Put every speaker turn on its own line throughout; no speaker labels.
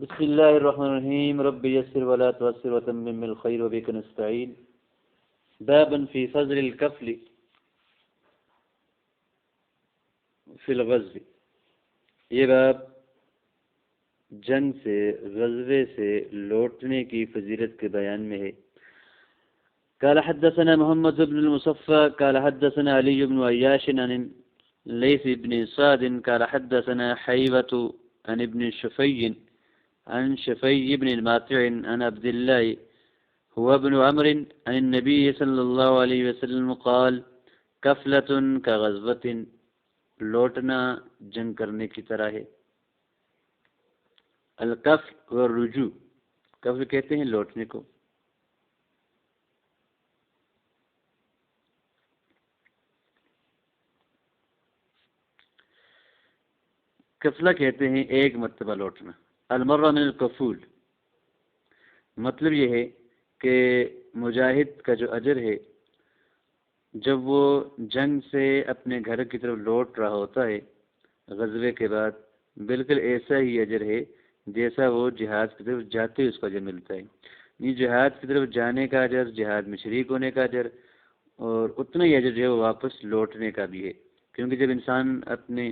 بسم الله الرحمن الرحيم رب يسر ولا تعسر وتمم الخير وبك نستعين باب في فضل الكفل في الغزو. یہ باب جنگ سے غزوے سے لوٹنے کی فضیلت کے بیان میں ہے. قال حدثنا محمد بن المصفى قال حدثنا علي بن عياش عن ليث بن سعد قال حدثنا حيوة عن ابن شفي عن شفي بن الماتع عن عبد الله هو ابن عمرو عن النبي صلى الله عليه وسلم قال كفلة كغزوة لوٹنا جنگ کرنے کی طرح ہے. الکفل والرجوع، کفل کہتے ہیں لوٹنے کو. کفلہ کہتے ہیں ایک مرتبہ لوٹنا. المرہ من الکفول، مطلب یہ ہے کہ مجاہد کا جو اجر ہے جب وہ جنگ سے اپنے گھر کی طرف لوٹ رہا ہوتا ہے غزوے کے بعد، بالکل ایسا ہی اجر ہے جیسا وہ جہاد کی طرف جاتے اس کو اجر ملتا ہے. یہ جہاد کی طرف جانے کا اجر، جہاد میں شریک ہونے کا اجر، اور اتنا ہی اجر جو ہے وہ واپس لوٹنے کا بھی ہے. کیونکہ جب انسان اپنے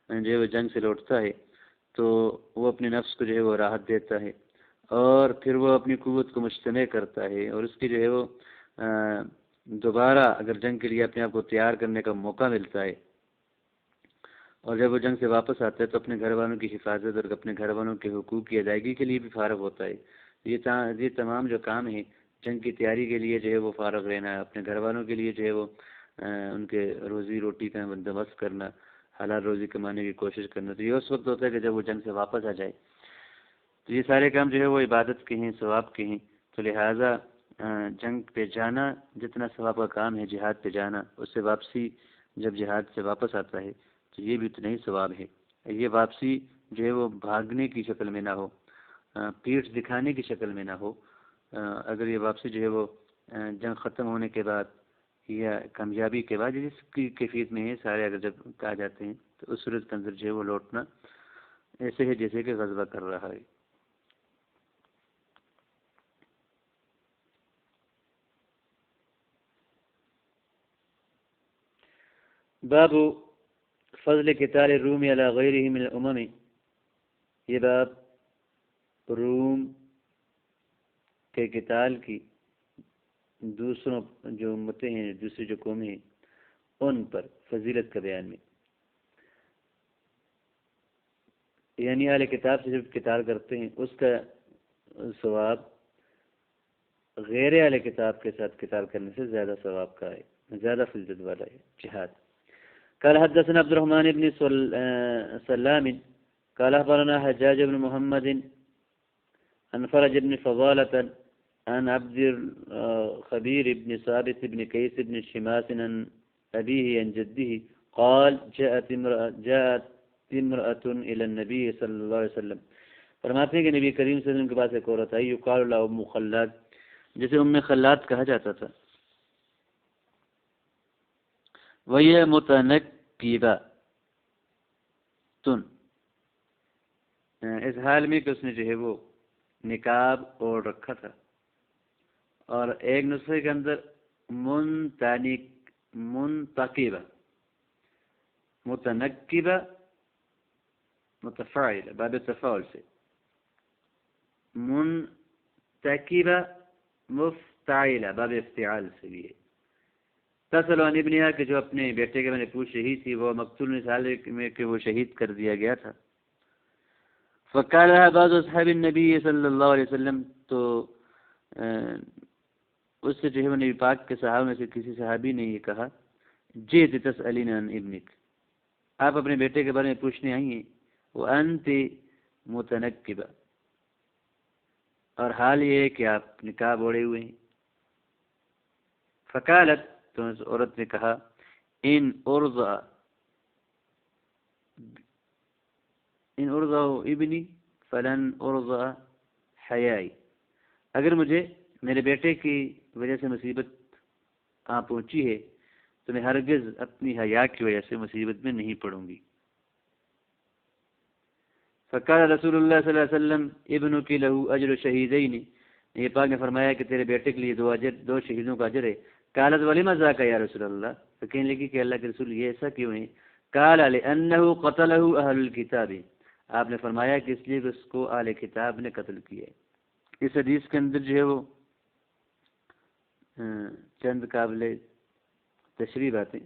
جو ہے وہ جنگ سے لوٹتا ہے تو وہ اپنے نفس کو جو ہے وہ راحت دیتا ہے، اور پھر وہ اپنی قوت کو مجتمع کرتا ہے، اور اس کی جو ہے وہ دوبارہ اگر جنگ کے لیے اپنے آپ کو تیار کرنے کا موقع ملتا ہے. اور جب وہ جنگ سے واپس آتا ہے تو اپنے گھر والوں کی حفاظت اور اپنے گھر والوں کے حقوق کی ادائیگی کے لیے بھی فارغ ہوتا ہے. یہ تمام جو کام ہیں جنگ کی تیاری کے لیے جو ہے وہ فارغ رہنا ہے، اپنے گھر والوں کے لیے جو ہے وہ ان کے روزی روٹی کا بندوبست کرنا، حلال روزی کمانے کی کوشش کرنا، تو یہ اس وقت ہوتا ہے کہ جب وہ جنگ سے واپس آ جائے. تو یہ سارے کام جو ہے وہ عبادت کے ہیں، ثواب کے ہیں. تو لہٰذا جنگ پہ جانا جتنا ثواب کا کام ہے، جہاد پہ جانا اس سے واپسی جب جہاد سے واپس آتا ہے تو یہ بھی اتنا ہی ثواب ہے. یہ واپسی جو ہے وہ بھاگنے کی شکل میں نہ ہو، پیٹھ دکھانے کی شکل میں نہ ہو. اگر یہ واپسی جو ہے وہ جنگ ختم ہونے کے بعد یا کامیابی کے بعد، جس کی کیفیت میں ہے سارے اگر جب کہا جاتے ہیں تو اس صورت کے اندر جو ہے وہ لوٹنا ایسے ہے جیسے کہ غزوہ کر رہا ہے. باب فضل قتال الروم علی غیرہ من الامم. یہ باب روم کے قتال کی دوسروں جو امتیں ہیں، دوسری جو قومیں ہیں ان پر فضیلت کا بیان میں. یعنی اہل کتاب سے جب قتال کرتے ہیں اس کا ثواب غیر اہل کتاب کے ساتھ قتال کرنے سے زیادہ ثواب کا ہے، زیادہ فضیلت والا ہے جہاد. قال حدثنا عبد الرحمن بن سلام قال اخبرنا حجاج بن محمد عن فرج بن فضالة عن عبد الخبير بن ثابت بن قيس بن شماس عن أبيه عن جده قال جاءت امرأة إلى النبي صلى الله عليه وسلم. فرماتے ہیں کہ نبی کریم صلی اللہ علیہ وسلم کے پاس ایک عورت آئی، يقال لها ام خلاد، جسے ام خلاد کہا جاتا تھا. وہی متنکبہ تن، اس حال میں کہ اس نے جو ہے وہ نقاب اوڑھ رکھا تھا، اور ایک نسخے کے اندر منتقبہ، متنکبہ متفاعل باب تفاعل سے، منتقبہ مفتعلہ باب افتعال سے بھی ہے. تسأل عن ابنها کہ جو اپنے بیٹے کے میں نے پوچھ رہی تھی، وہ مقتول مثال میں کہ وہ شہید کر دیا گیا تھا. فقال لها بعض اصحاب النبی صلی اللہ علیہ وسلم، تو اس سے جو ہے نبی پاک کے صحابہ میں سے کسی صحابی نے یہ کہا، جئت تسألین عن ابنک، آپ اپنے بیٹے کے بارے میں پوچھنے آئی ہیں، وانت متنکبہ، اور حال یہ ہے کہ آپ نقاب اوڑھے ہوئے ہیں. فقالت، تو اس عورت نے کہا، ان ارضع ابنی فلن ارضع حیائی، اگر مجھے میرے بیٹے کی وجہ سے مصیبت پہنچی ہے تو میں ہرگز اپنی حیا کی وجہ سے مصیبت میں نہیں پڑوں گی. فقال رسول اللہ صلی اللہ علیہ وسلم ابنک لہ اجر شہیدین، یہ پاک نے فرمایا کہ تیرے بیٹے کے لیے دو شہیدوں کا اجر ہے۔ قالت ولم ذاک یا رسول اللہ، تو کہنے لگی کہ اللہ کے رسول یہ ایسا کیوں ہے؟ قال لانہ قتلہ اہل الکتاب، آپ نے فرمایا کہ اس لیے کہ اس کو اہل کتاب نے قتل کیا ہے۔ اس حدیث کے اندر جو ہے وہ چند قابل تشریح باتیں۔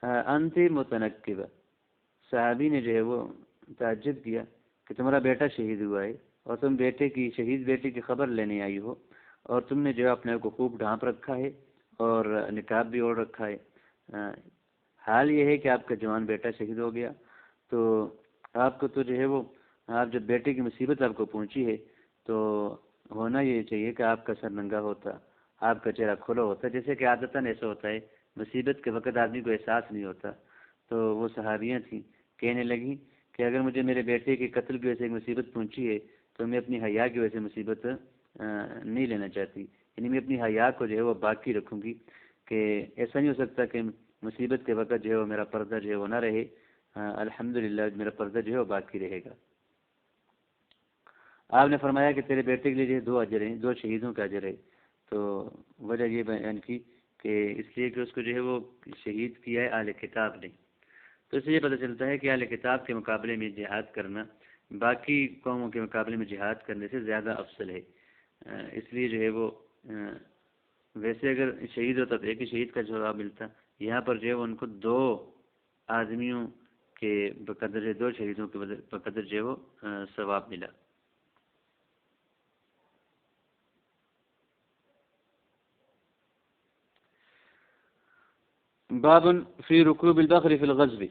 انت متنکبہ، صحابی نے جو ہے وہ تعجب کیا کہ تمہارا بیٹا شہید ہوا ہے اور تم شہید بیٹے کی خبر لینے آئی ہو، اور تم نے جو ہے اپنے کو خوب ڈھانپ رکھا ہے اور نقاب بھی اوڑھ رکھا ہے۔ حال یہ ہے کہ آپ کا جوان بیٹا شہید ہو گیا، تو آپ کو تو جو ہے وہ، آپ جب بیٹے کی مصیبت آپ کو پہنچی ہے تو ہونا یہ چاہیے کہ آپ کا سر ننگا ہوتا، آپ کا چہرہ کھلا ہوتا، جیسے کہ عادتاً ایسا ہوتا ہے مصیبت کے وقت آدمی کو احساس نہیں ہوتا۔ تو وہ صحابیاں تھیں، کہنے لگیں کہ اگر مجھے میرے بیٹے کے قتل کی وجہ سے ایک مصیبت پہنچی ہے تو میں اپنی حیا کی وجہ سے مصیبت نہیں لینا چاہتی، یعنی میں اپنی حیا کو جو ہے وہ باقی رکھوں گی، کہ ایسا نہیں ہو سکتا کہ مصیبت کے وقت جو ہے وہ میرا پردہ جو ہے وہ نہ رہے۔ الحمدللہ میرا پردہ جو ہے وہ باقی رہے گا۔ آپ نے فرمایا کہ تیرے بیٹے کے لیے جو ہے 2 اجر ہیں، 2 شہیدوں کا اجر ہے۔ تو وجہ یہ بیان کی کہ اس لیے کہ اس کو جو ہے وہ شہید کیا ہے اہل کتاب نے، تو اس سے یہ پتہ چلتا ہے کہ اہل کتاب کے مقابلے میں جہاد کرنا باقی قوموں کے مقابلے میں جہاد کرنے سے زیادہ افضل ہے۔ اس لیے جو ہے وہ ویسے اگر شہید ہوتا تو ایک ہی شہید کا جواب ملتا، یہاں پر جو ہے وہ ان کو 2 آدمیوں کے بقدر، 2 شہیدوں کے بقدر جو ہے وہ ثواب ملا۔ باب فی رکوب البحر فی الغزو،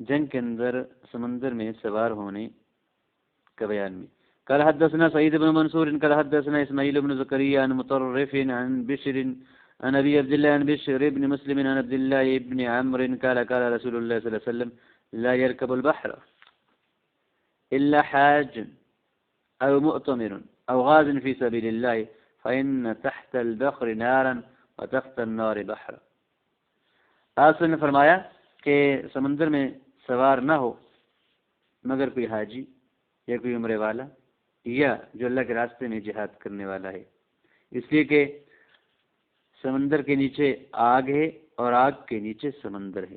جنگ کے اندر سمندر میں سوار ہونے کا بیان میں۔ قال حدثنا سعید بن منصور قال حدثنا اسماعیل بن زکریا عن مطرف عن بشر عن ابي عبد الله عن بشر بن مسلم عن عبد الله بن عمرو قال قال رسول الله صلى الله عليه وسلم لا يركب البحر الا حاج او مؤتمر او غاز في سبيل الله فان تحت البحر نارا وتحت النار بحر۔ آپ نے فرمایا کہ سمندر میں سوار نہ ہو مگر کوئی حاجی یا کوئی عمرے والا یا جو اللہ کے راستے میں جہاد کرنے والا ہے، اس لیے کہ سمندر کے نیچے آگ ہے اور آگ کے نیچے سمندر ہے۔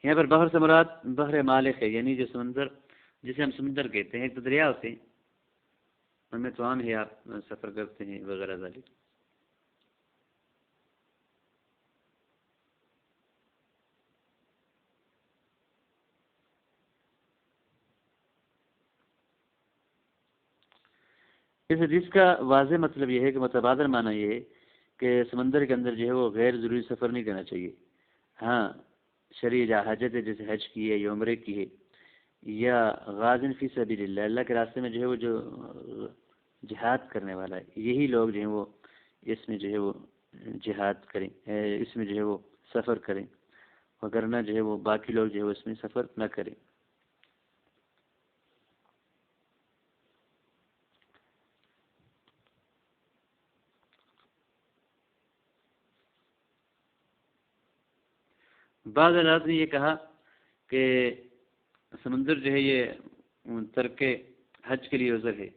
یہاں پر بحر سے مراد بحر مالک ہے، یعنی جو سمندر جسے ہم سمندر کہتے ہیں، ایک تو دریا ہوتے ہیں ان میں تو عام ہے آپ سفر کرتے ہیں وغیرہ ذالک۔ اس حدیث کا واضح مطلب یہ ہے کہ متبادر معنی یہ ہے کہ سمندر کے اندر جو ہے وہ غیر ضروری سفر نہیں کرنا چاہیے۔ ہاں شرعی حاجت ہے، جیسے حج کی ہے یا عمرے کی ہے، یا غازن فی سبیل اللہ، اللہ کے راستے میں جو ہے وہ جو جہاد کرنے والا ہے، یہی لوگ جو ہیں وہ اس میں جو ہے وہ جہاد کریں، اس میں جو ہے وہ سفر کریں، وگرنہ جو ہے وہ باقی لوگ جو ہے وہ اس میں سفر نہ کریں۔ بعض حضرات نے یہ کہا کہ سمندر جو ہے یہ ترک حج کے لیے عذر ہے،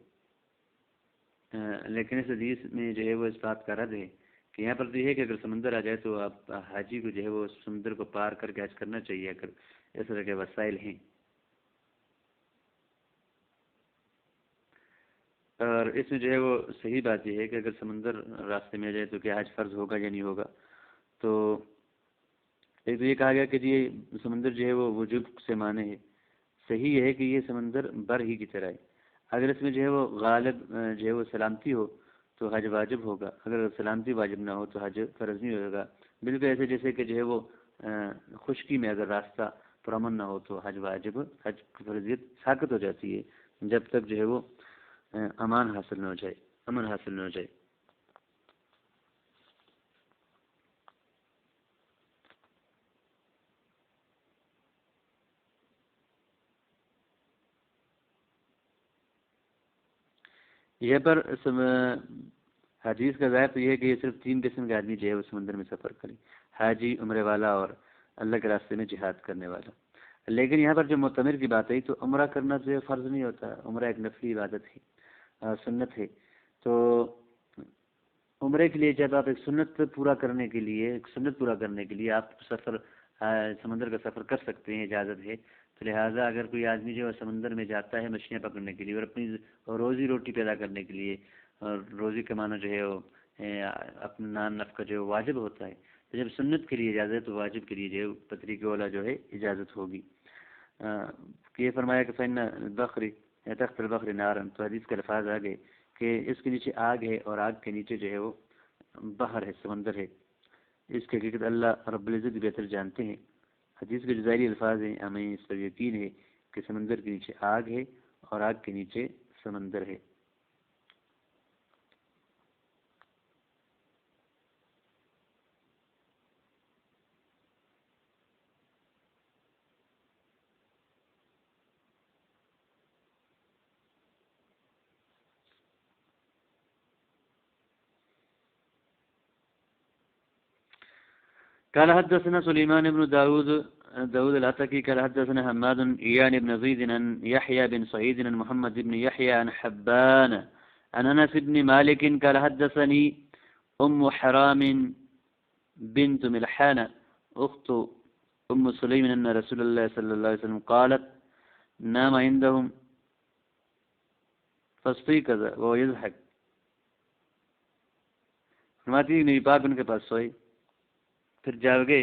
لیکن اس حدیث میں جو ہے وہ اس بات کا رد ہے کہ یہاں پر تو یہ ہے کہ اگر سمندر آ جائے تو آپ حاجی کو جو ہے وہ سمندر کو پار کر کے حج کرنا چاہیے اگر اس طرح کے وسائل ہیں۔ اور اس میں جو ہے وہ صحیح بات یہ ہے کہ اگر سمندر راستے میں آ جائے تو کیا حج فرض ہوگا یا نہیں ہوگا؟ تو ایک تو یہ کہا گیا کہ یہ سمندر جو ہے وہ وجوب سے مانے ہے، صحیح یہ ہے کہ یہ سمندر بر ہی کی طرح ہے، اگر اس میں جو ہے وہ غالب جو ہے وہ سلامتی ہو تو حج واجب ہوگا، اگر سلامتی واجب نہ ہو تو حج فرض نہیں ہوگا۔ بالکل ایسے جیسے کہ جو ہے وہ خشکی میں اگر راستہ پرامن نہ ہو تو حج واجب، حج کی فرضیت ساقط ہو جاتی ہے جب تک جو ہے وہ امان حاصل نہ ہو جائے، امن حاصل نہ ہو جائے۔ یہ پر حدیث کا ظاہر تو یہ ہے کہ یہ صرف 3 قسم کے آدمی جو ہے وہ سمندر میں سفر کریں، حاجی، عمرے والا اور اللہ کے راستے میں جہاد کرنے والا۔ لیکن یہاں پر جو معتمر کی بات ہے تو عمرہ کرنا تو فرض نہیں ہوتا، عمرہ ایک نفلی عبادت ہے، سنت ہے۔ تو عمرے کے لیے جب آپ ایک سنت پورا کرنے کے لیے آپ سمندر کا سفر کر سکتے ہیں، اجازت ہے، تو لہٰذا اگر کوئی آدمی جو ہے سمندر میں جاتا ہے مچھلیاں پکڑنے کے لیے اور اپنی روزی روٹی پیدا کرنے کے لیے، اور روزی کمانا جو ہے وہ اپنا نان نفقہ جو ہے واجب ہوتا ہے، تو جب سنت کے لیے اجازت ہے تو واجب کے لیے جو ہے پتری کے اولا جو ہے اجازت ہوگی۔ کہ یہ فرمایا کہ فإن البخری تخت البخر نارن، تو حدیث کے الفاظ آ گئے کہ اس کے نیچے آگ ہے اور آگ کے نیچے جو ہے وہ بحر ہے، سمندر ہے۔ اس کی حقیقت اللہ رب العزت بہتر جانتے ہیں۔ حدیث کے جو ظاہری الفاظ ہیں ہمیں اس پر یقین ہے کہ سمندر کے نیچے آگ ہے اور آگ کے نیچے سمندر ہے۔ قال حدثنا سليمان بن داود العتكي قال حدثنا حماد يعني بن زيد عن يحيى بن سعيد عن محمد بن يحيى عن حبان عن انس بن مالك قال حدثني ام حرام بنت ملحان اخت ام سليم ان رسول الله صلى الله عليه وسلم قالت نام عندهم فاستيقظ وهو يضحك، فرماتی میری پاک ان کے پاس سوئی، پھر جاگ گئے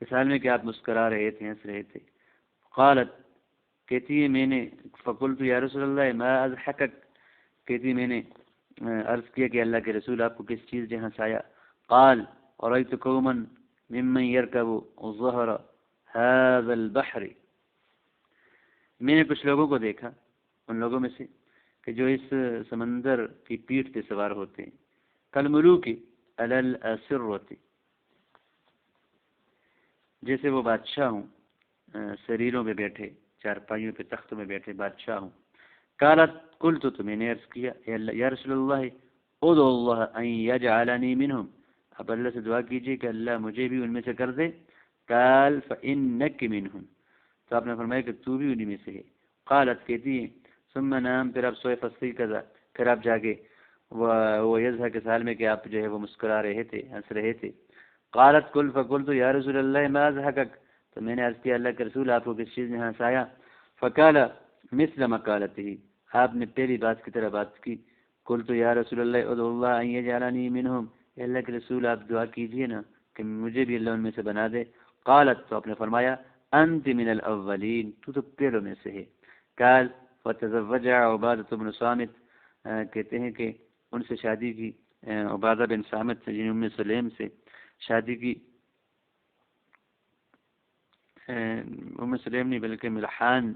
اس حال میں کہ آپ مسکرا رہے تھے، ہنس رہے تھے۔ قالت، کہتی ہے میں نے فقلت یا رسول اللہ ما اضحکک، کہتی میں نے عرض کیا کہ اللہ کے رسول آپ کو کس چیز نے ہنسایا؟ قال رأيت قوما ممن يركب ظهر هذا البحر، میں نے کچھ لوگوں کو دیکھا ان لوگوں میں سے کہ جو اس سمندر کی پیٹھ پہ سوار ہوتے ہیں، کالملوک علی الاسرۃ، جیسے وہ بادشاہ ہوں سریروں پہ بیٹھے، چارپائیوں پہ، تختوں میں بیٹھے بادشاہ ہوں۔ قالت قلت، تو میں نے عرض کیا یا رسول اللہ ادعو اللہ ان یجعلنی منہم، اب اللہ سے دعا کیجئے کہ اللہ مجھے بھی ان میں سے کر دے۔ قال فانک منہم، تو آپ نے فرمایا کہ تو بھی انہی میں سے ہے۔ قالت، کہتی ہے ثم نام، پھر آپ سوئے، فاستيقظ، پھر آپ جاگے، وہ یضحک، کے سال میں کہ آپ جو ہے وہ مسکرا رہے تھے، ہنس رہے تھے۔ قالت قل فقلت یا رسول اللہ ما اضحکک، تو میں نے عرض کیا اللہ کے رسول آپ کو کس چیز نے ہنسایا؟ فقال مثل مقالته، آپ نے پہلی بات کی طرح بات کی۔ قلت یا رسول اللہ ادعو اللہ ان یجعلنی منہم، اللہ کے رسول آپ دعا کیجئے نا کہ مجھے بھی اللہ ان میں سے بنا دے۔ قالت، تو آپ نے فرمایا انت من الاولین، تو پہلوں میں سے ہے۔ قال فتزوج عبادہ بن صامت، کہتے ہیں کہ ان سے شادی کی، عبادہ بن صامت سے، جن ام سلیم سے شادی کی، ام سلیم نہیں بلکہ ملحان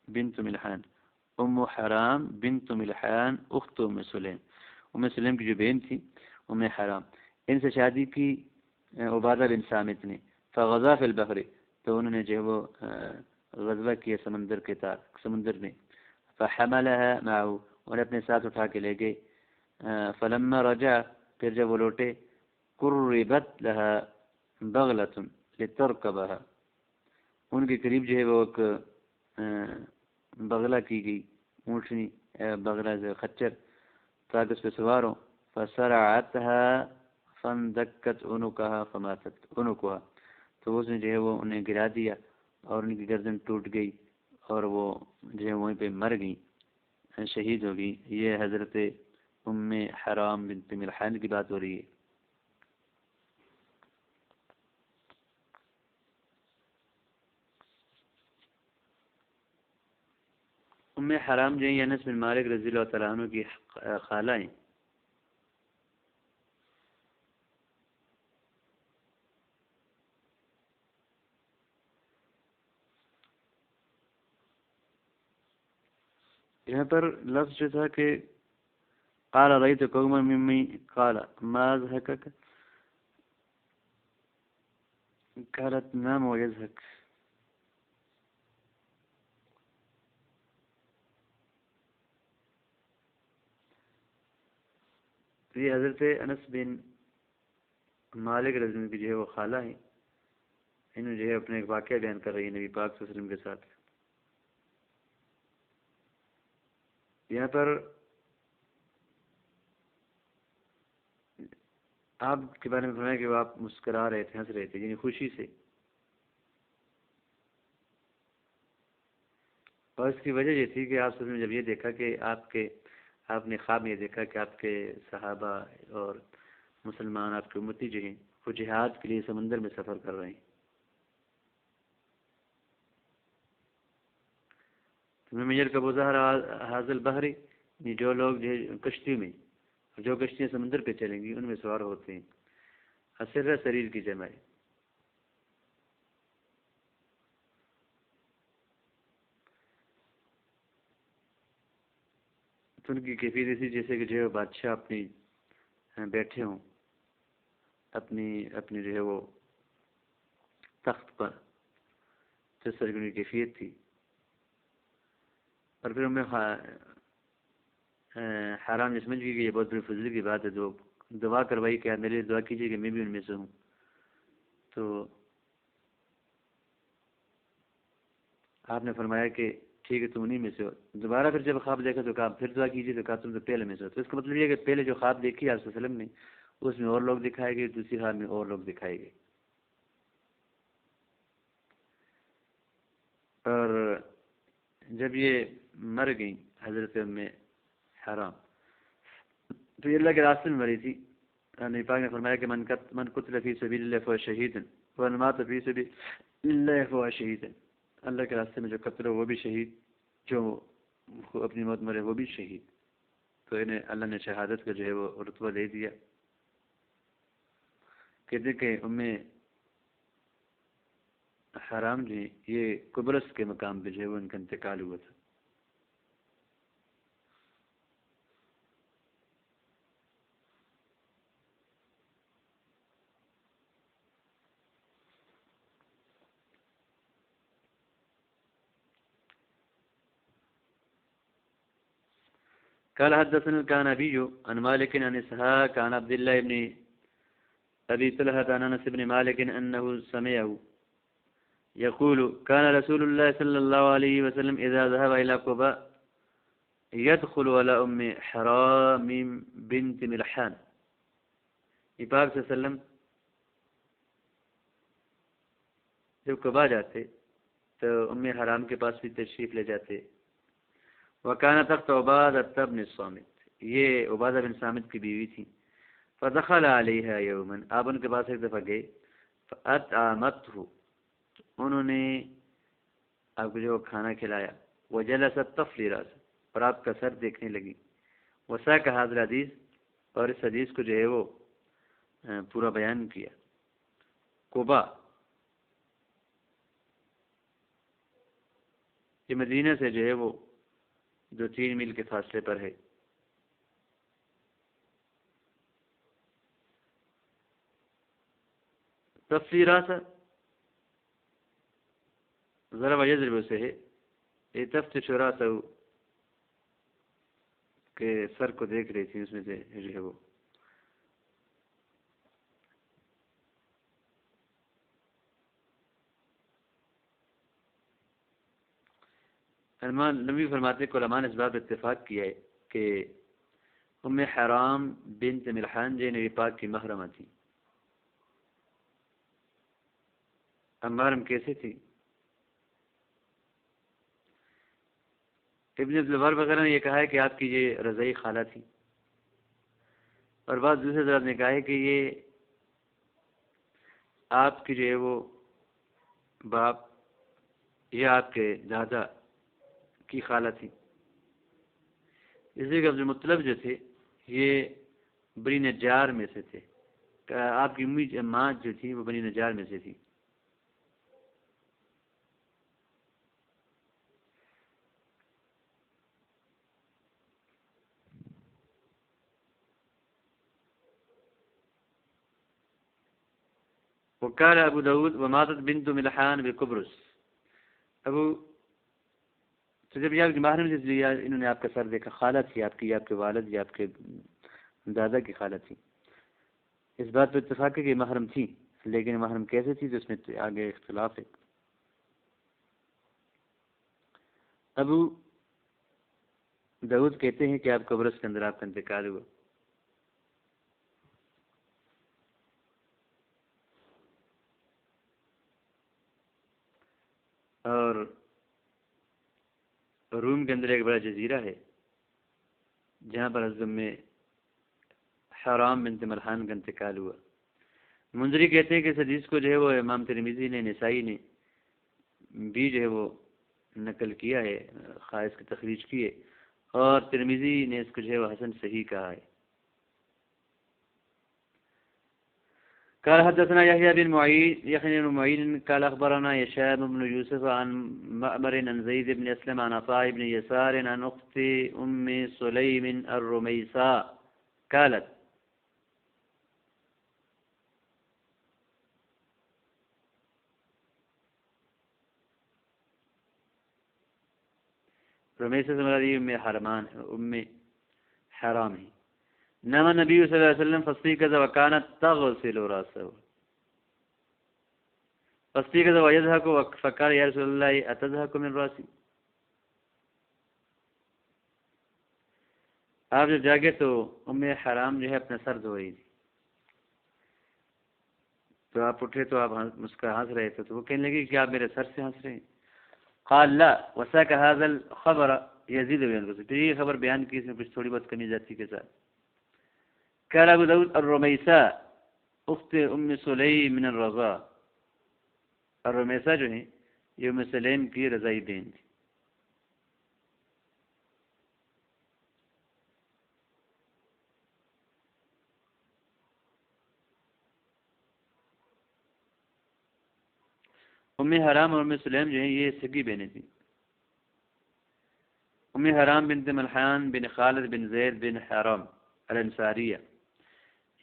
بنت ملحان، ام حرام بنت ملحان اخت ام سلیم کی جو بہن تھی ام حرام، ان سے شادی کی عبادہ بن صامت نے۔ فغزا فی البحر، تو انہوں نے جو وہ غزوہ کیا سمندر میں۔ فحملها معه، انہیں اپنے ساتھ اٹھا کے لے گئے۔ فلما رجع، پھر جب وہ لوٹے، قربت لها بغلۃ لترکبها، ان کے قریب جو ہے وہ ایک بغلہ کی گئی، اونٹنی، بغلہ جو خچر، تاکہ اس پہ سوار ہوں۔ فسرعتها فاندکت عنقها فماتت عنقها، تو اس نے جو ہے وہ انہیں گرا دیا اور ان کی گردن ٹوٹ گئی اور وہ جو ہے وہیں پہ مر گئی، شہید ہو گئی۔ یہ حضرت ام حرام بنت ملحان کی بات ہو رہی ہے۔ ام حرام جو ہے انس بن مالک رضی اللہ تعالیٰ عنہ کی خالہ ہیں۔ یہاں پر لفظ جو تھا کہ قال رأيت قوما ممن قال ما اضحكك، قالت نام ويضحك، یہ حضرت انس بن مالک رضی اللہ عنہ کی جو ہے وہ خالہ ہیں، انہوں جو ہے اپنے ایک واقعہ بیان کر رہی ہے نبی پاک صلی اللہ علیہ وسلم کے ساتھ. یہاں پر آپ کے بارے میں فرمایا کہ وہ آپ مسکرا رہے تھے، ہنس رہے تھے، یعنی خوشی سے. اور اس کی وجہ یہ تھی کہ آپ نے جب یہ دیکھا کہ آپ نے خواب میں یہ دیکھا کہ آپ کے صحابہ اور مسلمان، آپ کی امتی جو ہیں وہ جہاد کے لیے سمندر میں سفر کر رہے ہیں. میجر کا بظاہر حاضل بحری، جو لوگ جو کشتی میں، جو کشتیاں سمندر پہ چلیں گی ان میں سوار ہوتے ہیں. اسرہ شریر کی جمع ہے. تو ان کی کیفیت ایسی جیسے کہ جو ہے بادشاہ اپنی بیٹھے ہوں اپنی جو ہے وہ تخت پر، جس طرح کی ان کی کیفیت تھی. اور پھر ہمیں حرام یہ سمجھ گئی کہ یہ بہت بڑی فضل کی بات ہے، تو دعا کروائی کہ میرے لیے دعا کیجیے کہ میں بھی ان میں سے ہوں. تو آپ نے فرمایا کہ ٹھیک ہے تم انہیں میں سے ہو. دوبارہ پھر جب خواب دیکھا تو کہا پھر دعا کیجیے، تو کہا تم تو پہلے میں سے ہو. تو اس کا مطلب یہ ہے کہ پہلے جو خواب دیکھی آپ صلی اللہ علیہ وسلم نے اس میں اور لوگ دکھائے گئے، دوسری خواب میں اور لوگ دکھائے گئے. اور جب یہ مر گئیں حضرت ام حرام، تو یہ اللہ کے راستے میں مری تھی. نبی پاک نے فرمایا کہ من قتل فی سبیل اللہ فهو شہید ومن مات فی سبیل اللہ فهو شہید. اللہ کے راستے میں جو قتل ہو وہ بھی شہید، جو اپنی موت مرے وہ بھی شہید. تو انہیں اللہ نے شہادت کا جو ہے وہ رتبہ دے دیا. کہتے کہ ام حرام جی یہ قبرص کے مقام پہ جو ہے وہ ان کا انتقال ہوا تھا. قال حدثنا الكعنبي عن مالك عن اسحاق عن عبد الله بن ابي طلحه عن انس بن مالك انه سمعه يقول كان رسول الله صلى الله عليه وسلم اذا ذهب الى قباء يدخل على ام حرام بنت ملحان. یہ پاک صلی اللہ علیہ وسلم جب قباء جاتے تو ام حرام کے پاس بھی تشریف لے جاتے. وکانہ تخت عبادہ بن الصامت، یہ عبادہ بن صامت کی بیوی تھی. فدخل علیہا یوما، آپ ان کے پاس ایک دفعہ گئے. فاطعمتہ، انہوں نے آپ کو جو کھانا کھلایا. وجلست تفلی راس، اور آپ کا سر دیکھنے لگی. وساق حاضر حدیث، اور اس حدیث کو جو ہے وہ پورا بیان کیا. قباء یہ مدینہ سے جو ہے وہ 2-3 میل کے فاصلے پر ہے. تفسیرات ضرب یضرب سے ہے، یہ تفتش راسہ کہ سر کو دیکھ رہی تھی، اس میں سے جو ہے وہ نبی فرماتے کہ علماء نے اس بات اتفاق کیا ہے کہ ام حرام بنت ملحان جو نبی پاک کی محرمہ تھی. اب محرم کیسے تھی؟ ابن عبدالبر وغیرہ نے یہ کہا ہے کہ آپ کی یہ رضعی خالہ تھی، اور بعض دوسرے حضرات نے کہا ہے کہ یہ آپ کی جو ہے وہ باپ یا آپ کے دادا کی خالہ تھی. اس لیے کہ عبد المطلب جو تھے یہ بنی نجار میں سے تھے. آپ کی ماں جو تھی وہ بنی نجار میں سے تھی. وقال ابو داود وماتت بنت ملحان بقبرص. ابو تو جب یہ آپ کی محرم سے لیا، انہوں نے آپ کا سر دیکھا، خالہ تھی آپ کی، آپ کے والد یا آپ کے دادا کی خالہ تھی. اس بات پہ اتفاق ہے کہ محرم تھی، لیکن محرم کیسے تھی تو اس میں آگے اختلاف ہے. ابو داؤد کہتے ہیں کہ آپ قبرص کے اندر آپ کا انتقال ہوا. اور روم کے اندر ایک بڑا جزیرہ ہے جہاں پر حضرت حرام بنت ملحان کا انتقال ہوا. منذری کہتے ہیں کہ اس حدیث کو جو ہے وہ امام ترمذی نے، نسائی نے بھی جو ہے وہ نقل کیا ہے، خاص کی تخریج کی ہے، اور ترمذی نے اس کو جو ہے وہ حسن صحیح کہا ہے. قال حدثنا يحيى بن معين قال اخبرنا هشام بن يوسف عن مأمر عن زيد بن اسلم عن عطاء بن يسار عن اخت ام سليم الرميساء قالت رمیسہ سے مراد ام حرمان ام حرام ہے. نام النبي صلى الله عليه وسلم فاستيقظ وكانت تغسل راسه فاستيقظ ويضحك فقال يا رسول الله اتضحك من راسي. آپ جب جاگے تو ام حرام جو ہے اپنا سر دھو رہی تھی، تو آپ اٹھے تو آپ ہنس رہے تھے، تو وہ کہنے لگے کہ آپ میرے سر سے ہنس رہے ہیں. قال لا وساك هذا الخبر يزيد بينقص، تو یہ خبر بیان کی اس میں کچھ تھوڑی بہت کمی جاتی کے ساتھ. قال ابو داود الرمیساء اخت ام سلیم من الرضاء، الرمیساء جو ہیں یہ ام سلیم کی رضائی بہن تھی. ام حرام اور ام سلیم جو ہیں یہ سگی بہنیں تھیں. ام حرام بنت ملحان بن خالد بن زید بن حرام الانصاریہ،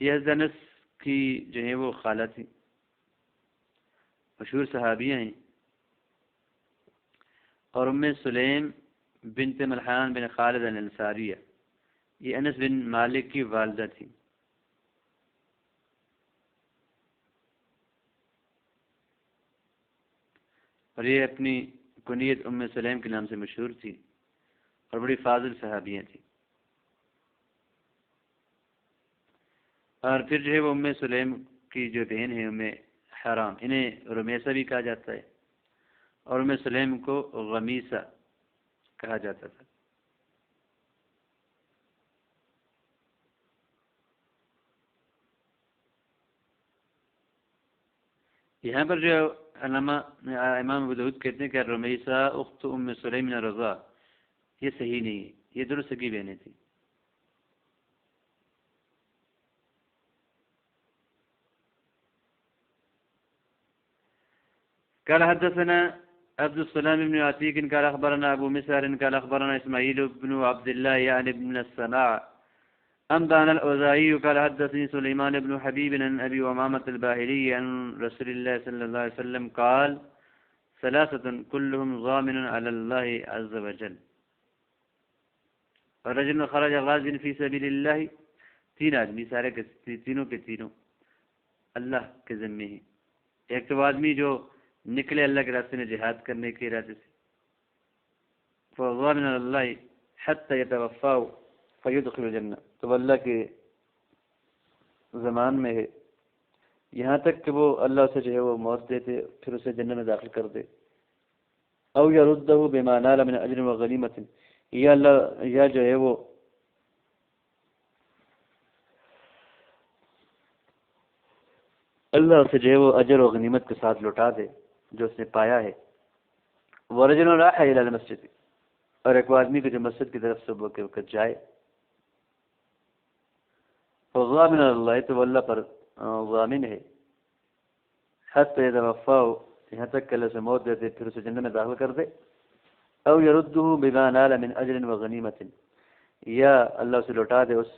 یہ حضرت انس کی جو ہیں وہ خالہ تھی، مشہور صحابیہ ہیں. اور ام سلیم بنت ملحان بن خالد الانصاریہ یہ انس بن مالک کی والدہ تھی. اور یہ اپنی کنیت ام سلیم کے نام سے مشہور تھی اور بڑی فاضل صحابیاں تھیں. اور پھر جو ہے وہ ام سلیم کی جو بہن ہے ام حرام، انہیں رمیسہ بھی کہا جاتا ہے اور ام سلیم کو غمیسہ کہا جاتا تھا. یہاں پر جو علامہ امام ابو داؤد کہتے ہیں کہ رمیسہ اخت ام سلیم من الرضاء، یہ صحیح نہیں ہے، یہ درست سگی بہنیں تھیں. قال حدثنا عبد السلام بن عتيق قال اخبرنا ابو مسعر قال اخبرنا اسماعيل بن عبد الله يعني بن السماع انبانا الاوزاعي قال حدثني سليمان بن حبيب عن ابي امامه الباهلي عن رسول الله صلى الله عليه وسلم قال ثلاثه كلهم ضامن على الله عز وجل ورجل خرج غازيا في سبيل الله، تین آدمی سارے کے تینوں کے تینوں اللہ کے ذمے ہیں. ایک تو آدمی جو نکلے اللہ کے راستے میں جہاد کرنے کے ارادے سے، فضامن اللہ حتی یتوفاہ فیدخل الجنہ، تو اللہ کے زمان میں ہے یہاں تک کہ وہ اللہ سے جو ہے وہ موت دیتے پھر اسے جنت میں داخل کر دے. او یردہ بما نال من اجر و غنیمت، یا اللہ یا جو ہے وہ اللہ سے جو ہے وہ اجر و غنیمت کے ساتھ لوٹا دے جو اس نے پایا ہے. ورجل راح الى المسجد، اور ایک آدمی کو جو مسجد کی طرف صبح کے وقت جائے، فضامن اللہ، تو وہ اللہ پر ضامن ہے، حتی یتوفاہ، یہاں تک کہ اللہ سے موت دیتے پھر اسے جنت میں داخل کر دے. او یردہ بما نال من اجر و غنیمت، یا اللہ اسے لوٹا دے اس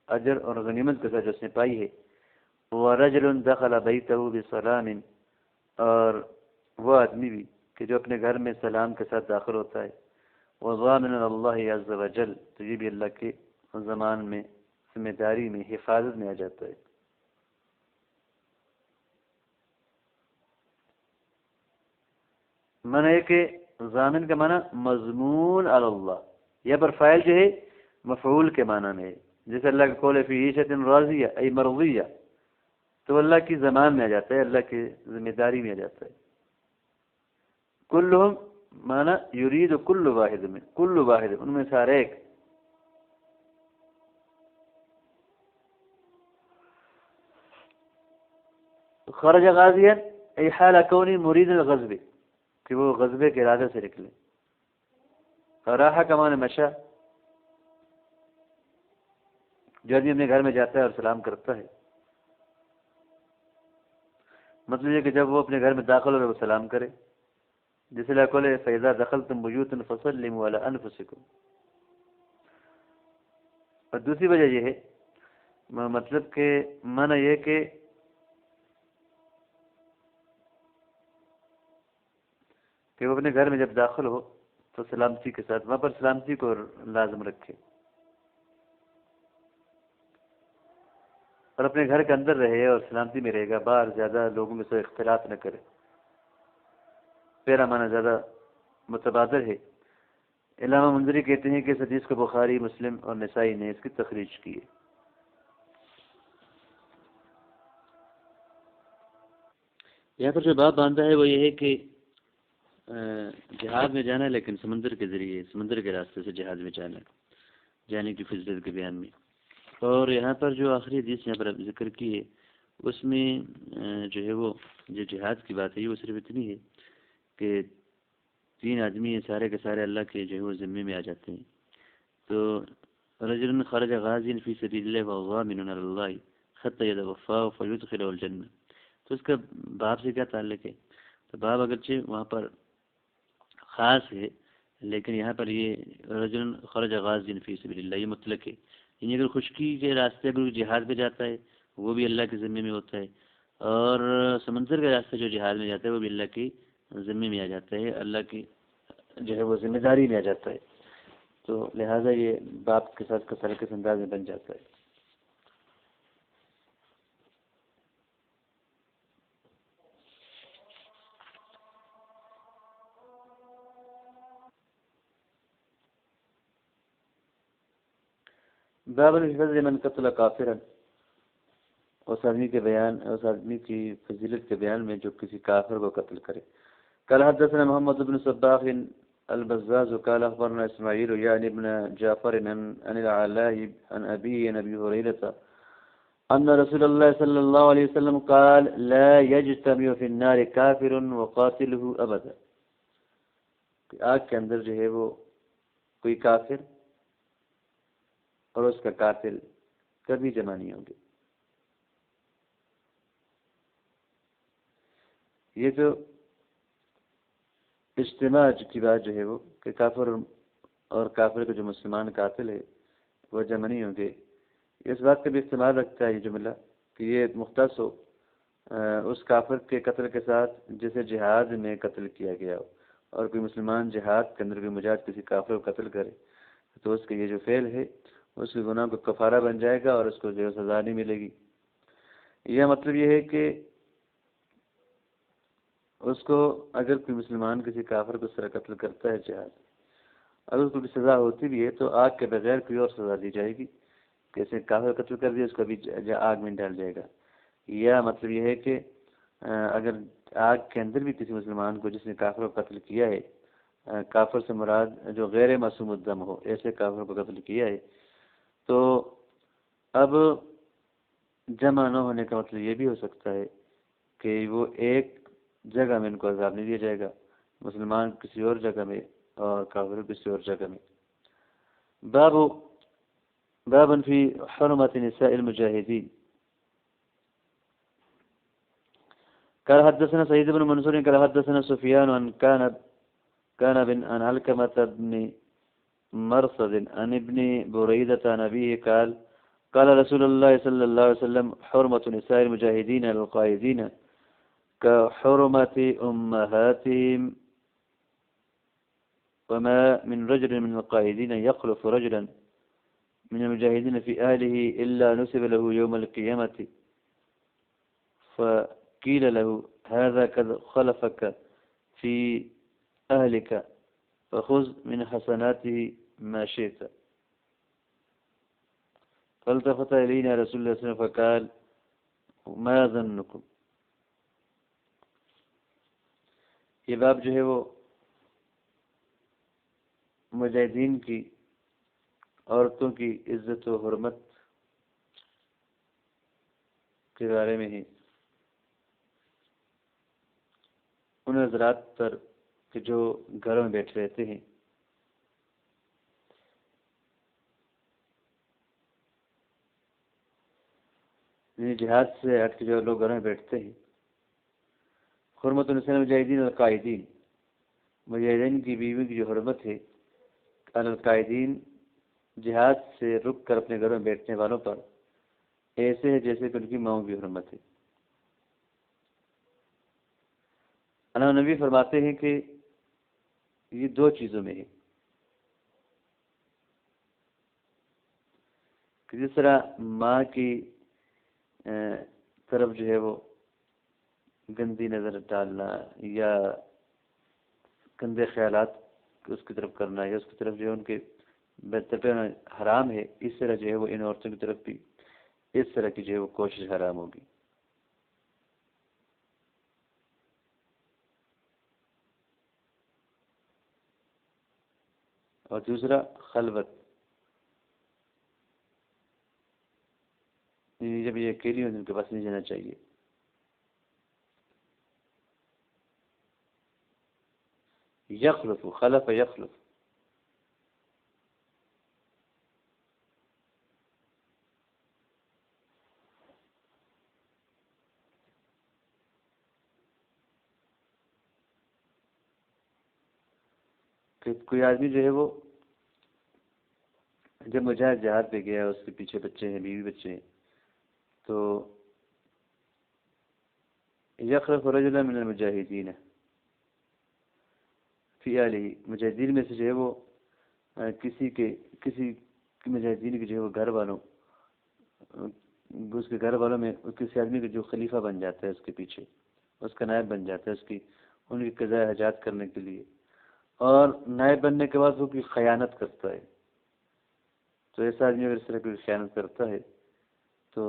اجر اور غنیمت کے ساتھ جو اس نے پائی ہے. ورجل دخل بیتہ بسلام، اور وہ آدمی بھی کہ جو اپنے گھر میں سلام کے ساتھ داخل ہوتا ہے. وضامن اللہ عز وجل، تو یہ بھی اللہ کے زمان میں ذمہ داری میں حفاظت میں آ جاتا ہے۔ معنی ہے کہ ضامن کا معنی مضمون علی اللہ، یا پر فاعل جو ہے مفعول کے معنی میں ہے، جیسے اللہ کا قول ہے فی عیشۃ راضیہ ای مرضیہ، تو اللہ کی زمان میں آ جاتا ہے، اللہ کی ذمہ داری میں آ جاتا ہے۔ کلہم معنی یرید کل واحد میں، کل واحد ان میں سے ہر ایک۔ خرج غازیا ای حال کونی مرید الغزب، کہ وہ غزبے کے ارادے سے نکلے۔ راحہ کا معنی مشا، جو آدمی اپنے گھر میں جاتا ہے اور سلام کرتا ہے، مطلب یہ کہ جب وہ اپنے گھر میں داخل ہو وہ سلام کرے، جس اللہ قول فَإِذَا دَخَلْتُمْ بُيُوتًا فَسَلِّمُوا عَلَىٰ أَنفُسِكُمْ۔ اور دوسری وجہ یہ ہے، مطلب کہ معنی یہ کہ وہ اپنے گھر میں جب داخل ہو تو سلامتی کے ساتھ وہاں پر سلامتی کو لازم رکھے، اور اپنے گھر کے اندر رہے اور سلامتی میں رہے گا، باہر زیادہ لوگوں میں سے اختلاط نہ کرے۔ پہلا معنی زیادہ متبادر ہے۔ علامہ منذری کہتے ہیں کہ اس حدیث کو بخاری، مسلم اور نسائی نے اس کی تخریج کی ہے۔ یہاں پر جو باب باندھا ہے وہ یہ ہے کہ جہاد میں جانا ہے، لیکن سمندر کے ذریعے، سمندر کے راستے سے جہاد میں جانے کی فضیلت کے بیان میں۔ اور یہاں پر جو آخری حدیث یہاں پر ذکر کی ہے اس میں جو ہے وہ جو جہاد کی بات ہے وہ صرف اتنی ہے کہ 3 آدمی ہیں، سارے کے سارے اللہ کے جو ہے وہ ذمے میں آ جاتے ہیں۔ تو رجل خرج غازیا فی سبیل اللہ وغامن علی اللہ حتی یتوفاہ فیدخلہ الجنہ، تو اس کا باب سے کیا تعلق ہے؟ تو باب اگرچہ وہاں پر خاص ہے، لیکن یہاں پر یہ رجل خرج غازیا فی سبیل اللہ یہ مطلق ہے، یعنی اگر خشکی کے راستے اگر جہاد پہ جاتا ہے وہ بھی اللہ کے ذمے میں ہوتا ہے، اور سمندر کے راستے جو جہاد میں جاتا ہے وہ بھی اللہ کی ذمے میں آ جاتا ہے، اللہ کی جو ہے وہ ذمہ داری میں آ جاتا ہے۔ تو لہٰذا یہ باپ کے ساتھ کثر کے انداز میں بن جاتا ہے۔ باب الفضل من قتل کافرا، اس آدمی کی فضیلت کے بیان میں جو کسی کافر کو قتل کرے۔ قال حدثنا محمد بن صباح البزاز قال اخبرنا اسماعیل یعنی ابن جعفر عن العلاء عن ابي عن ابي هريره ان رسول الله صلی اللہ علیہ وسلم قال لا يجتمع في النار كافر وقاتله ابدا، کہ آگ کے اندر جو ہے وہ کوئی کافر اور اس کا قاتل کبھی جمع نہیں ہوں گے۔ یہ جو اجتماع کی بات جو ہے وہ کہ کافر اور کافر کا جو مسلمان قاتل ہے وہ جمع نہیں ہوں گے، اس بات کا بھی استعمال رکھتا ہے یہ جملہ کہ یہ مختص ہو اس کافر کے قتل کے ساتھ جسے جہاد میں قتل کیا گیا ہو، اور کوئی مسلمان جہاد کے اندر کوئی مجاہد کسی کافر کو قتل کرے تو اس کا یہ جو فعل ہے اس کے گناہ کو کفارہ بن جائے گا اور اس کو جو سزا نہیں ملے گی۔ یہ مطلب یہ ہے کہ اس کو اگر کوئی مسلمان کسی کافر کو اس طرح قتل کرتا ہے جہاد، اگر اس کو بھی سزا ہوتی بھی ہے تو آگ کے بغیر کوئی اور سزا دی جائے گی، کیسے کافر قتل کر دیا اس کو بھی آگ میں ڈال جائے گا۔ یا مطلب یہ ہے کہ اگر آگ کے اندر بھی کسی مسلمان کو جس نے کافر کو قتل کیا ہے، کافر سے مراد جو غیر معصوم الدم ہو، ایسے کافر کو قتل کیا ہے، تو اب جمع نہ ہونے کا مطلب یہ بھی ہو سکتا ہے کہ وہ ایک جگہ میں ان کو عذاب نہیں دیا جائے گا، مسلمان کسی اور جگہ میں اور کافر کسی اور جگہ میں۔ باب فی حرمت نساء المجاہدین۔ قال حدثنا سعيد بن منصور قال حدثنا سفيان عن كان بن عن علقمة بن مرصد عن ابن بريدة عن أبيه قال رسول الله صلى الله عليه وسلم حرمة نساء المجاهدين على القائدين كحرمة أمهاتهم، وما من رجل من القائدين يخلف رجلا من المجاهدين في أهله إلا نسب له يوم القيامة فقيل له هذا قد خلفك في أهلك فخذ من حسناته ما شئت. فالتفت إلينا رسول الله صلى الله عليه وسلم فقال ما ظنكم. یہ باب جو ہے وہ مجاہدین کی عورتوں کی عزت و حرمت کے بارے میں ہے، ان حضرات پر کہ جو گھروں میں بیٹھے رہتے ہیں، یعنی جہاد سے ہٹ کے جو لوگ گھروں میں بیٹھتے ہیں. حرمت النساء مجاہدین القائدین، مجاہدین کی بیوی کی جو حرمت ہے القائدین جہاد سے رک کر اپنے گھروں میں بیٹھنے والوں پر ایسے ہے جیسے کہ ان کی ماؤں کی حرمت ہے. اللہ نبی فرماتے ہیں کہ یہ دو چیزوں میں ہے کہ جس طرح ماں کی طرف جو ہے وہ گندی نظر ڈالنا یا گندے خیالات اس کی طرف کرنا یا اس کی طرف جو ہے ان کے بہتر حرام ہے، اس طرح جو ہے وہ ان عورتوں کی طرف بھی اس طرح کی جو ہے وہ کوشش حرام ہوگی. اور دوسرا خلوت، جب یہ اکیلی ہوں ان کے پاس نہیں جانا چاہیے. یخلف، خلف یخلف، کہ کوئی آدمی جو ہے وہ جب مجاہد جہاد پہ گیا، اس کے پیچھے بچے ہیں، بیوی بچے ہیں، تو یخلف رجلا من المجاہدین فی آلہ، مجاہدین میں سے جو ہے وہ کسی مجاہدین کے جو ہے وہ گھر والوں، اس کے گھر والوں میں کسی آدمی کا جو خلیفہ بن جاتا ہے، اس کے پیچھے اس کا نائب بن جاتا ہے، ان کی قضاء حاجات کرنے کے لیے. اور نائب بننے کے بعد وہ کوئی خیانت کرتا ہے، تو ایسا آدمی اگر اس طرح کوئی خیانت کرتا ہے تو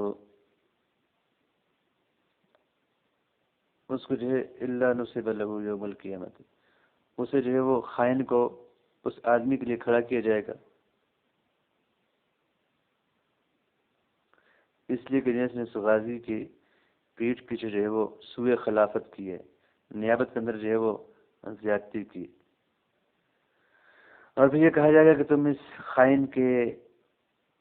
اس کو جو ہے الا نصب له یوم القیامت، اسے جو ہے وہ خائن کو اس آدمی کے لیے کھڑا کیا جائے گا، اس لیے کہ جس نے غازی کی پیٹھ پیچھے جو ہے وہ سوء خلافت کی ہے، نیابت کے اندر جو ہے وہ زیادتی کی. اور پھر یہ کہا جائے گا کہ تم اس خائن کے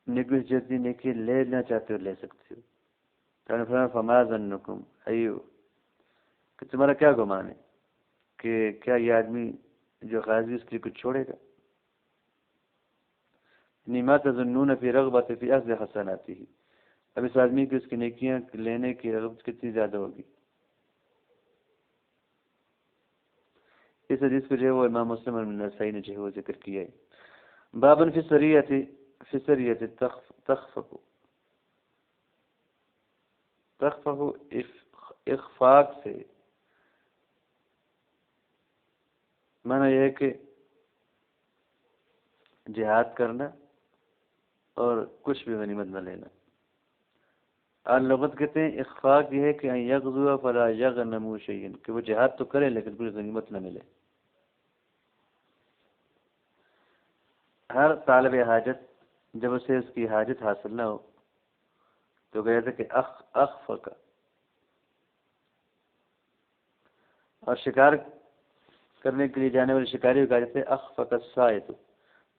نیکی جتنی نیکی لینا چاہتے ہو لے سکتے ہو. فما ظنکم ایو، کہ تمہارا کیا گمان ہے کہ کیا یہ آدمی جو غازی اس کے لیے کچھ چھوڑے گا؟ ما تظنون فی رغبت فی اخذ حسناتہ، اب اس آدمی کی اس کی نیکیاں لینے کی رغبت کتنی زیادہ ہوگی. اس حدیث کو جو ہے وہ امام مسلم اور نسائی نے جو ہے وہ ذکر کیا ہے. بابن فی سریت تخفق اخفاق سے معنی یہ ہے کہ جہاد کرنا اور کچھ بھی غنیمت نہ لینا. لغت کہتے ہیں اخفاق یہ ہے کہ یغزو فلا یغنم شیئا، کہ وہ جہاد تو کرے لیکن کوئی غنیمت نہ ملے. ہر طالب حاجت جب اسے اس کی حاجت حاصل نہ ہو تو کہتے کہ اخفق، اور شکار کرنے کے لیے جانے والے شکاری کو کہا جاتا ہے اخفق الصائد،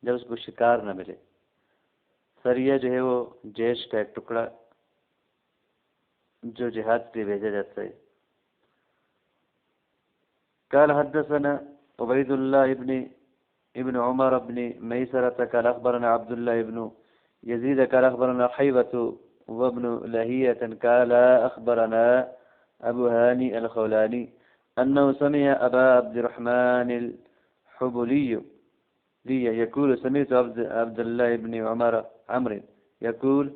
جب اس کو شکار نہ ملے. سریہ جو ہے وہ جیش کا ایک ٹکڑا جو جہاد کے لیے بھیجا جاتا ہے. قال حدثنا عبید اللہ ابن عمر ابن میسرة قال اخبرنا عبد الله ابن يزيد قال اخبرنا حيوة وابن لهية قال اخبرنا ابو هاني الخولاني انه سمع ابا عبد الرحمن الحبلي لي يقول سمعت عبد الله بن عمرو يقول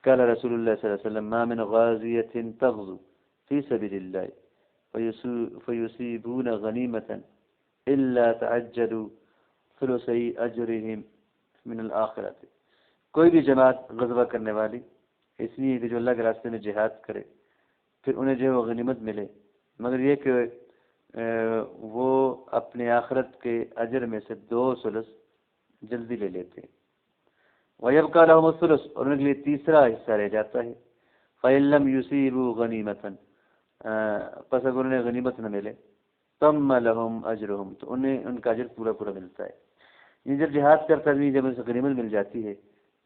قال رسول الله صلى الله عليه وسلم ما من غازية تغزو في سبيل الله فيصيبون غنيمة إلا تعجلوا ثلثي أجرهم من الآخرة. کوئی بھی جماعت غزوہ کرنے والی اس لیے کہ جو اللہ کے راستے میں جہاد کرے پھر انہیں جو ہے وہ غنیمت ملے، مگر یہ کہ وہ اپنے آخرت کے اجر میں سے 2 ثلث جلدی لے لیتے ہیں. وَيَبْقَى لَهُمُ الثُّلُثُ، اور ان کے لیے تیسرا حصہ رہ جاتا ہے. فَإِن لَّمْ يُصِيبُوا غَنِيمَةً، پس اگر انہیں غنیمت نہ ملے تَمَّ لَهُمْ أَجْرُهُمْ، تو انہیں ان کا اجر پورا پورا ملتا ہے. یہ جب جہاد کرتا ہے جب اسے غنیمت مل جاتی ہے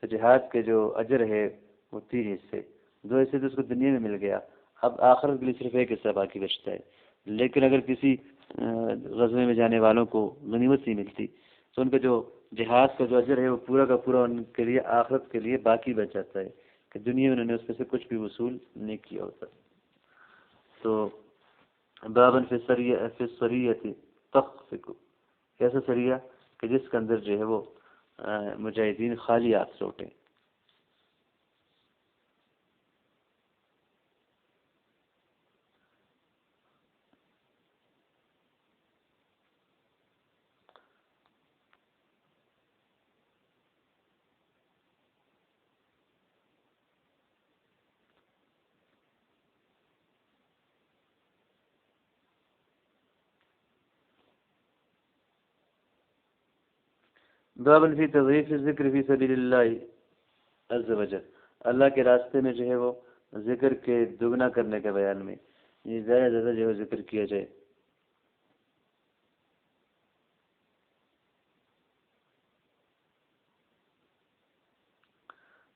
تو جہاد کے جو اجر ہے وہ 3 حصے، 2 حصے تو اس کو دنیا میں مل گیا، اب آخرت کے لیے صرف 1 حصہ باقی بچتا ہے. لیکن اگر کسی غزوے میں جانے والوں کو غنیمت نہیں ملتی تو ان کا جو جہاد کا جو اجر ہے وہ پورا کا پورا ان کے لیے آخرت کے لیے باقی بچ جاتا ہے کہ دنیا میں انہوں نے اس میں سے کچھ بھی وصول نہیں کیا ہوتا. تو بابن فی السریۃ تخفق، ایسا سریہ کہ جس کے اندر جو ہے وہ مجاہدین خالی ہاتھ لوٹیں. بابن فی تضعیف الذکر فی سبیل اللہ عز وجل، اللہ کے راستے میں جو ہے وہ ذکر کے دگنا کرنے کے بیان میں یہ زیادہ زیادہ جو ہے ذکر کیا جائے.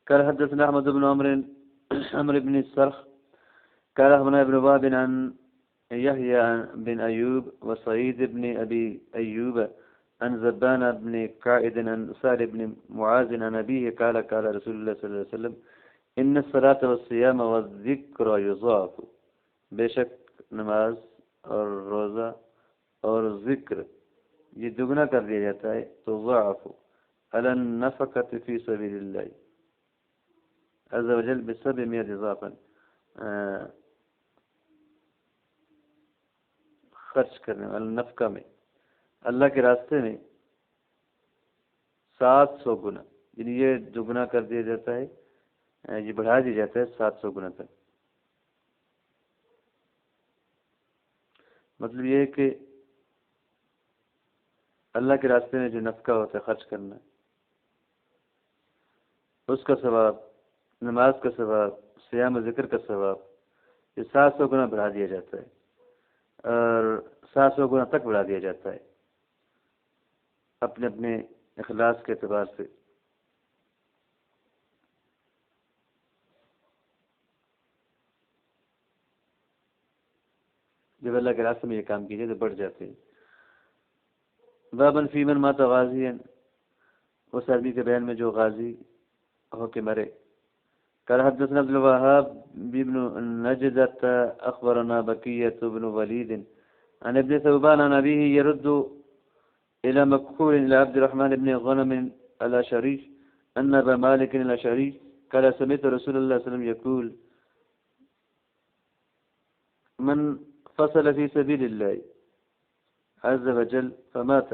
قال حدثنا احمد بن عمرو بن السرخ قال اخبرنا ابن وهب عن يحيى بن ايوب وسعيد بن ابي ايوب عن زبان بن قائد عن سعد بن معاذ عن ابيه قال قال رسول الله صلى الله عليه وسلم ان الصلاة والصيام والذكر يضاعف، بے شک نماز اور روزہ اور ذکر یہ دگنا کر دیا جاتا ہے. تو ضعف على النفقة في سبيل الله عز وجل ب700 اضافا، خرچ کرنے والا نفقہ میں اللہ کے راستے میں 700 گنا، یعنی یہ دگنا کر دیا جاتا ہے، یہ بڑھا دیا جاتا ہے 700 گنا تک. مطلب یہ ہے کہ اللہ کے راستے میں جو نفقہ ہوتا ہے خرچ کرنا، اس کا ثواب، نماز کا ثواب، صیام و ذکر کا ثواب یہ 700 گنا بڑھا دیا جاتا ہے، اور 700 گنا تک بڑھا دیا جاتا ہے اپنے اپنے اخلاص کے اعتبار سے. جب اللہ کے راستے میں یہ کام کیجیے تو بڑھ جاتے ہیں. بابن فی من مات غازیا، اس آدمی کے بیان میں جو غازی ہو کے مرے. قال حدثنا عبد الوهاب بن نجدة اخبرنا بقية بن وليد عن ابن ثوبان عن ابيه يرد الى مكحول الى عبد الرحمن بن غنم الاشعري ان ابا مالك الاشعري قال سمعت رسول الله صلى الله عليه وسلم يقول من فصل في سبيل الله عز وجل فمات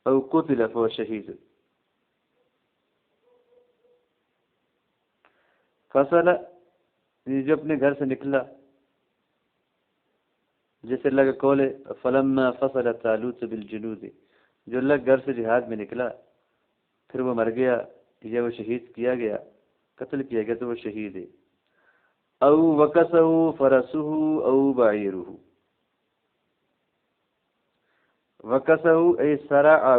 او قتل فهو شهيد. فصل جو اپنے گھر سے نکلا، جیسے اللہ کا قول ہے فلما فصل طالوت بالجنود، جو اللہ کے گھر سے جہاد میں نکلا پھر وہ مر گیا یا وہ شہید کیا گیا، قتل کیا گیا تو وہ شہید ہے. او وکسہ فرسہ او بعیرہ، وکسہ ای سرعہ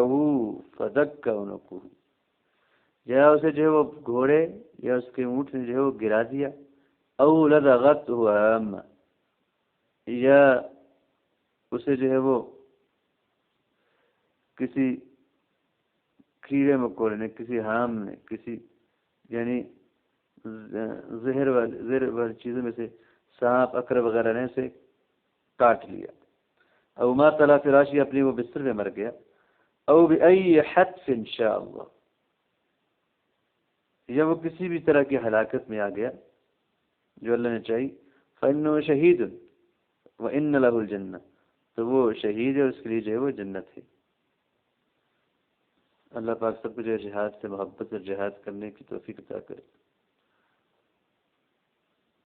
فدک عنقہ، یا اسے جو ہے وہ گھوڑے یا اس کے اونٹ نے جو ہے وہ گرا دیا. او لدغتہ عامہ، یا اسے جو ہے وہ کسی کیڑے مکوڑے نے، کسی حام نے، کسی یعنی زہر والی چیزوں میں سے سانپ عقرب وغیرہ نے سے کاٹ لیا. او ما تلا فراشی، اپنی وہ بستر میں مر گیا. او بأي حتف شاء اللہ، یا وہ کسی بھی طرح کی ہلاکت میں آ گیا جو اللہ نے چاہی، فإنه شہید وإن له الجنہ، تو وہ شہید ہے اور اس کے لیے جو ہے وہ جنت ہے۔ اللہ پاک سب کو جو ہے جہاد سے محبت اور جہاد کرنے کی توفیق عطا کرے۔